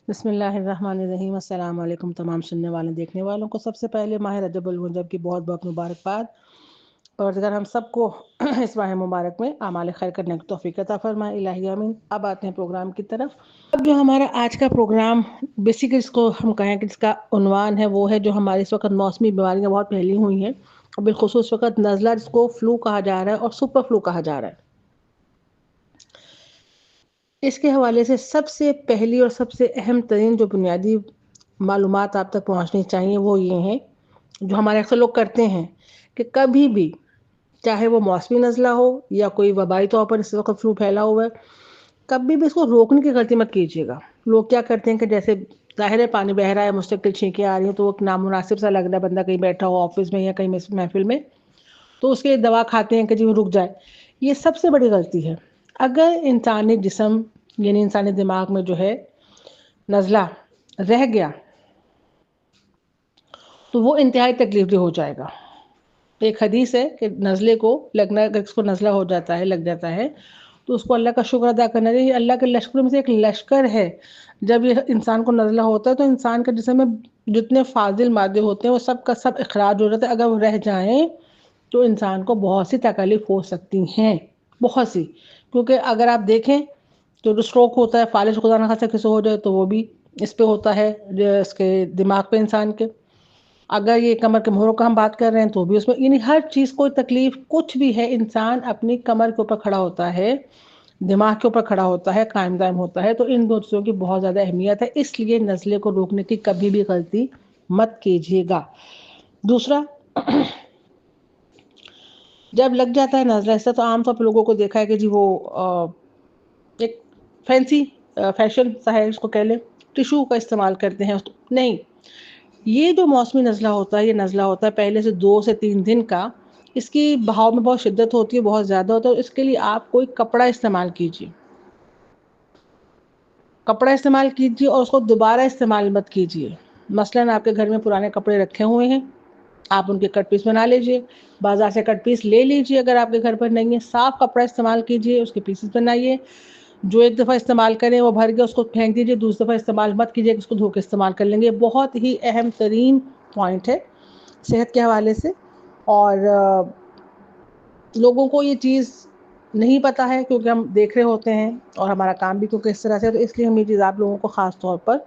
بسم اللہ الرحمن الرحیم۔ السلام علیکم تمام سننے والے دیکھنے والوں کو۔ سب سے پہلے ماہ رجب المرجب کی بہت بہت مبارکباد۔ پروردگار ہم سب کو اس ماہ مبارک میں اعمال خیر کرنے کی توفیق عطا فرمائے، الہی آمین۔ اب آتے ہیں پروگرام کی طرف۔ اب جو ہمارا آج کا پروگرام بیسیکلی اس کو ہم کہیں کہ جس کا عنوان ہے وہ ہے جو ہمارے اس وقت موسمی بیماریاں بہت پھیلی ہوئی ہیں، اور بالخصوص وقت نزلہ جس کو فلو کہا جا رہا ہے اور سپر فلو کہا جا رہا ہے۔ اس کے حوالے سے سب سے پہلی اور سب سے اہم ترین جو بنیادی معلومات آپ تک پہنچنی چاہیے وہ یہ ہیں، جو ہمارے اکثر لوگ کرتے ہیں کہ کبھی بھی چاہے وہ موسمی نزلہ ہو یا کوئی وبائی طور پر اس وقت فلو پھیلا ہوا ہے، کبھی بھی اس کو روکنے کی غلطی مت کیجیے گا۔ لوگ کیا کرتے ہیں کہ جیسے ظاہر ہے پانی بہ رہا ہے، مستقل چھینکیں آ رہی ہیں تو وہ نامناسب سا لگ رہا ہے، بندہ کہیں بیٹھا ہو آفس میں یا کہیں محفل میں، تو اس کے لیے دوا کھاتے ہیں کہ جی وہ رک جائے۔ یہ سب سے بڑی غلطی ہے۔ اگر انسانی جسم یعنی انسانی دماغ میں جو ہے نزلہ رہ گیا تو وہ انتہائی تکلیف دہ ہو جائے گا۔ ایک حدیث ہے کہ نزلے کو لگنا، اگر اس کو نزلہ ہو جاتا ہے، لگ جاتا ہے، تو اس کو اللہ کا شکر ادا کرنا چاہیے۔ اللہ کے لشکر میں سے ایک لشکر ہے۔ جب یہ انسان کو نزلہ ہوتا ہے تو انسان کے جسم میں جتنے فاضل مادے ہوتے ہیں وہ سب کا سب اخراج ہو جاتا ہے۔ اگر وہ رہ جائیں تو انسان کو بہت سی تکالیف ہو سکتی ہیں، بہت سی۔ کیونکہ اگر آپ دیکھیں تو جو اسٹروک ہوتا ہے، فالج خدا نہ خاصہ کسی ہو جائے تو وہ بھی اس پہ ہوتا ہے، اس کے دماغ پہ انسان کے۔ اگر یہ کمر کے موڑوں کا ہم بات کر رہے ہیں تو بھی اس میں، یعنی ہر چیز کوئی تکلیف کچھ بھی ہے، انسان اپنی کمر کے اوپر کھڑا ہوتا ہے، دماغ کے اوپر کھڑا ہوتا ہے، قائم دائم ہوتا ہے۔ تو ان دو چیزوں کی بہت زیادہ اہمیت ہے، اس لیے نزلے کو روکنے کی کبھی بھی غلطی مت کیجیے گا۔ دوسرا، جب لگ جاتا ہے نزلہ ایسا تو عام طور پر لوگوں کو دیکھا ہے کہ جی وہ ایک فینسی فیشن سا ہے، اس کو کہہ لیں، ٹیشو کا استعمال کرتے ہیں۔ نہیں، یہ جو موسمی نزلہ ہوتا ہے، یہ نزلہ ہوتا ہے پہلے سے 2 سے 3 دن کا۔ اس کی بہاؤ میں بہت شدت ہوتی ہے، بہت زیادہ ہوتا ہے۔ اس کے لیے آپ کوئی کپڑا استعمال کیجیے، کپڑا استعمال کیجیے اور اس کو دوبارہ استعمال مت کیجیے۔ مثلاً آپ کے گھر میں پرانے کپڑے رکھے ہوئے ہیں، آپ ان کے کٹ پیس بنا لیجیے، بازار سے کٹ پیس لے لیجیے۔ اگر آپ کے گھر پر نہیں ہے، صاف کپڑا استعمال کیجیے، اس کے پیسز بنائیے۔ جو ایک دفعہ استعمال کریں وہ بھر گیا، اس کو پھینک دیجیے، دوسری دفعہ استعمال مت کیجیے کہ اس کو دھو کے استعمال کر لیں گے۔ بہت ہی اہم ترین پوائنٹ ہے صحت کے حوالے سے، اور لوگوں کو یہ چیز نہیں پتا ہے کیونکہ ہم دیکھ رہے ہوتے ہیں اور ہمارا کام بھی کیونکہ اس طرح سے، تو اس لیے ہم یہ چیز آپ لوگوں کو خاص طور پر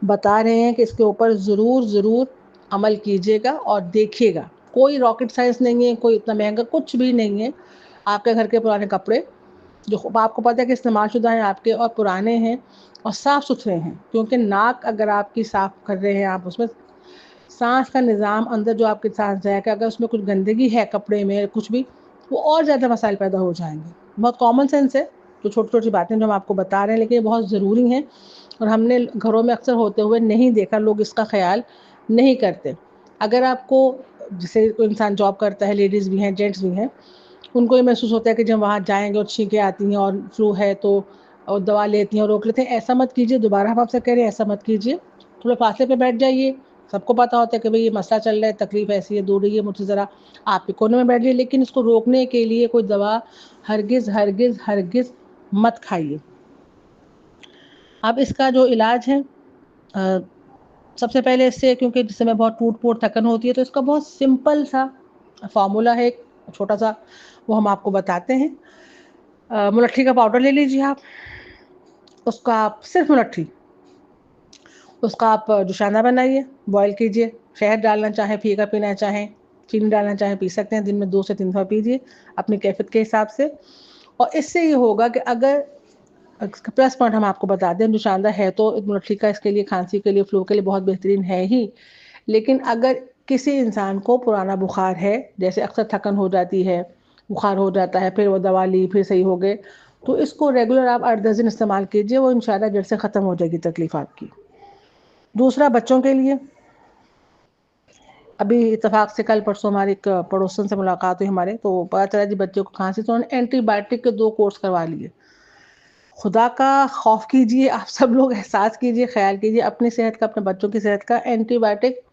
بتا رہے ہیں کہ اس کے اوپر ضرور ضرور عمل کیجیے گا اور دیکھیے گا۔ کوئی راکٹ سائنس نہیں ہے، کوئی اتنا مہنگا کچھ بھی نہیں ہے۔ آپ کے گھر کے پرانے کپڑے جو آپ کو پتہ ہے کہ استعمال شدہ ہیں آپ کے، اور پرانے ہیں اور صاف ستھرے ہیں، کیونکہ ناک اگر آپ کی صاف کر رہے ہیں، آپ اس میں سانس کا نظام اندر جو آپ کے سانس جائے گا، اگر اس میں کچھ گندگی ہے کپڑے میں کچھ بھی، وہ اور زیادہ مسائل پیدا ہو جائیں گے۔ بہت کامن سینس ہے، جو چھوٹی چھوٹی باتیں جو ہم آپ کو بتا رہے ہیں، لیکن یہ بہت ضروری ہیں اور ہم نے گھروں میں اکثر ہوتے ہوئے نہیں دیکھا، لوگ اس کا خیال نہیں کرتے۔ اگر آپ کو، جسے کوئی انسان جاب کرتا ہے، لیڈیز بھی ہیں جینٹس بھی ہیں، ان کو یہ محسوس ہوتا ہے کہ جب وہاں جائیں گے اور چھینکیں آتی ہیں اور فلو ہے تو اور دوا لیتی ہیں اور روک لیتے ہیں، ایسا مت کیجیے۔ دوبارہ ہم آپ سے کہہ رہے ہیں ایسا مت کیجیے، تھوڑے فاصلے پہ بیٹھ جائیے۔ سب کو پتا ہوتا ہے کہ بھئی یہ مسئلہ چل رہا ہے، تکلیف ایسی ہے، دور رہیے مجھ سے ذرا، آپ کے کونے میں بیٹھ جائیے، لیکن اس کو روکنے کے لیے کوئی دوا ہرگز ہرگز ہرگز مت کھائیے۔ اب اس کا جو علاج ہے، سب سے پہلے اس سے، کیونکہ جس میں بہت ٹوٹ پوٹ تھکن ہوتی ہے، تو اس کا بہت سمپل سا فارمولا ہے، ایک چھوٹا سا، وہ ہم آپ کو بتاتے ہیں۔ ملٹھی کا پاؤڈر لے لیجیے آپ، اس کا آپ صرف ملٹھی، اس کا آپ جوشانہ بنائیے، بوائل کیجیے، شہد ڈالنا چاہیں، پھیکا پینا چاہیں، چینی ڈالنا چاہیں پی سکتے ہیں، دن میں 2 سے 3 دفعہ پیجیے اپنی کیفیت کے حساب سے۔ اور اس سے یہ ہوگا کہ اگر پلس پوائنٹ ہم آپ کو بتا دیں، جوشاندہ ہے تو ملٹھی کا اس کے لیے کھانسی کے لیے، فلو کے لیے بہت بہترین ہے ہی، لیکن اگر کسی انسان کو پرانا بخار ہے، جیسے اکثر تھکن ہو جاتی ہے، بخار ہو جاتا ہے، پھر وہ دوا لی پھر صحیح ہو گئے، تو اس کو ریگولر آپ 8-10 دن استعمال کیجیے، وہ انشاءاللہ جڑ سے ختم ہو جائے گی تکلیف آپ کی۔ دوسرا، بچوں کے لیے، ابھی اتفاق سے کل پرسوں ہماری ایک پڑوسن سے ملاقات ہوئی ہمارے، تو پتا چلا جی بچوں کو کھانسی، تو انہوں نے اینٹی بائیوٹک کے 2 کورس کروا لیے۔ خدا کا خوف کیجیے، آپ سب لوگ احساس کیجیے، خیال کیجیے اپنی صحت کا، اپنے بچوں کی صحت کا۔ اینٹی بائیوٹک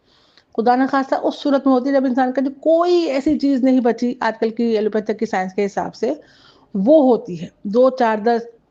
خدا نہ خواستہ اس صورت میں ہوتی ہے جب انسان کا کوئی ایسی چیز نہیں بچی آج کل کی ایلوپیتھک کی سائنس کے حساب سے، وہ ہوتی ہے 2 4 10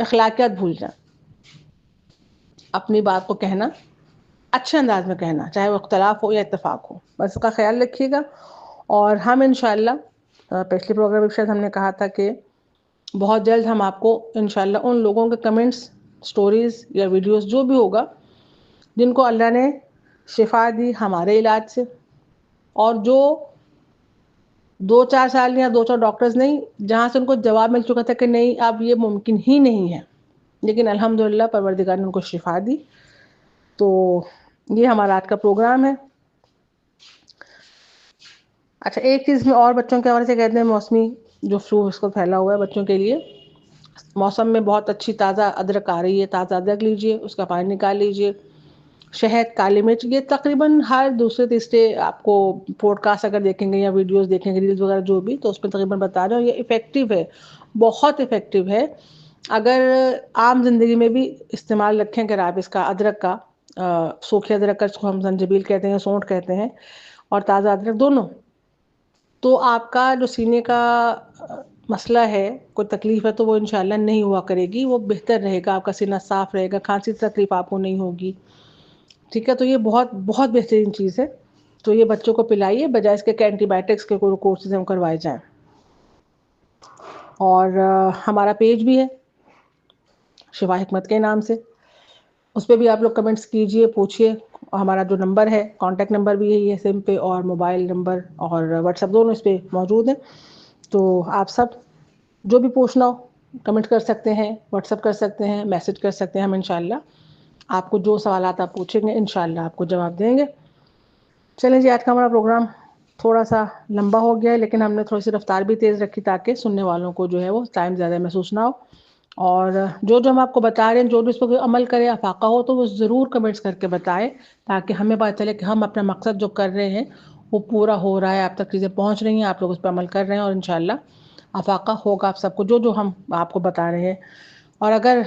اخلاقیات بھول جائیں. اپنی بات کو کہنا اچھے انداز میں کہنا، چاہے وہ اختلاف ہو یا اتفاق ہو، بس اس کا خیال رکھیے گا. اور ہم انشاءاللہ پچھلے پروگرام میں شاید ہم نے کہا تھا کہ بہت جلد ہم آپ کو انشاءاللہ ان لوگوں کے کمنٹس، سٹوریز یا ویڈیوز جو بھی ہوگا جن کو اللہ نے شفا دی ہمارے علاج سے، اور جو 2-4 سال یا 2-4 ڈاکٹرز نہیں، جہاں سے ان کو جواب مل چکا تھا کہ نہیں اب یہ ممکن ہی نہیں ہے، لیکن الحمدللہ پروردگار نے ان کو شفا دی. تو یہ ہمارا آج کا پروگرام ہے. اچھا ایک چیز میں اور بچوں کے حوالے سے کہتے ہیں، موسمی جو فلو اس کو پھیلا ہوا ہے بچوں کے لیے، موسم میں بہت اچھی تازہ ادرک آ رہی ہے، تازہ ادرک لیجئے، اس کا پانی نکال لیجئے. شہد، کالی مرچ، یہ تقریباً ہر دوسرے تیسرے آپ کو پوڈ کاسٹ اگر دیکھیں گے یا ویڈیوز دیکھیں گے، ریلز وغیرہ جو بھی، تو اس میں تقریباً بتا رہے ہوں یہ افیکٹو ہے، بہت افیکٹو ہے. اگر عام زندگی میں بھی استعمال رکھیں اگر آپ اس کا، ادرک کا، سوکھے ادرک کا، جس کو ہم زنجبیل کہتے ہیں، سونٹ کہتے ہیں، اور تازہ ادرک دونوں، تو آپ کا جو سینے کا مسئلہ ہے، کوئی تکلیف ہے، تو وہ انشاءاللہ نہیں ہوا کرے گی، وہ بہتر رہے گا، آپ کا سینہ صاف رہے گا، کھانسی کی تکلیف آپ کو نہیں ہوگی. ٹھیک ہے، تو یہ بہت بہت بہترین چیز ہے. تو یہ بچوں کو پلائیے بجائے اس کے کہ اینٹی بائیوٹکس کے کوئی کورسز ہم کروائے جائیں. اور ہمارا پیج بھی ہے شفا حکمت کے نام سے، اس پہ بھی آپ لوگ کمنٹس کیجئے، پوچھئے. ہمارا جو نمبر ہے، کانٹیکٹ نمبر بھی یہی ہے سم پہ، اور موبائل نمبر اور واٹس ایپ دونوں اس پہ موجود ہیں. تو آپ سب جو بھی پوچھنا ہو کمنٹ کر سکتے ہیں، واٹس ایپ کر سکتے ہیں، میسج کر سکتے ہیں. ہم انشاءاللہ آپ کو جو سوالات آپ پوچھیں گے انشاءاللہ آپ کو جواب دیں گے. چلیں جی، آج کا ہمارا پروگرام تھوڑا سا لمبا ہو گیا ہے، لیکن ہم نے تھوڑی سی رفتار بھی تیز رکھی تاکہ سننے والوں کو جو ہے وہ ٹائم زیادہ محسوس نہ ہو. اور جو ہم آپ کو بتا رہے ہیں، جو بھی اس پر عمل کرے، افاقہ ہو تو وہ ضرور کمنٹس کر کے بتائیں، تاکہ ہمیں پتہ چلے کہ ہم اپنا مقصد جو کر رہے ہیں وہ پورا ہو رہا ہے، آپ تک چیزیں پہنچ رہی ہیں، آپ لوگ اس پہ عمل کر رہے ہیں، اور انشاءاللہ افاقہ ہوگا آپ سب کو جو ہم آپ کو بتا رہے ہیں. اور اگر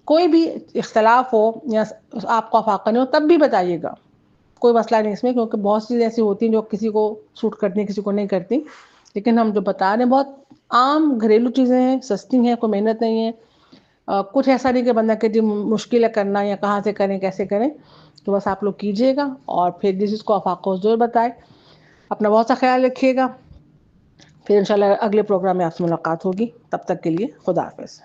کوئی بھی اختلاف ہو یا آپ کو افاقہ نہیں ہو تب بھی بتائیے گا، کوئی مسئلہ نہیں اس میں، کیونکہ بہت چیزیں ایسی ہوتی ہیں جو کسی کو سوٹ کرتی ہیں، کسی کو نہیں کرتی. لیکن ہم جو بتا رہے ہیں بہت عام گھریلو چیزیں ہیں، سستی ہیں، کوئی محنت نہیں ہے. کچھ ایسا نہیں کہ بندہ کہ جی مشکل ہے کرنا یا کہاں سے کریں کیسے کریں. تو بس آپ لوگ کیجئے گا، اور پھر جس کو افاقہ ہو ضرور بتائے. اپنا بہت سا خیال رکھیے گا. پھر انشاءاللہ اگلے پروگرام میں آپ سے ملاقات ہوگی. تب تک کے لیے خدا حافظ.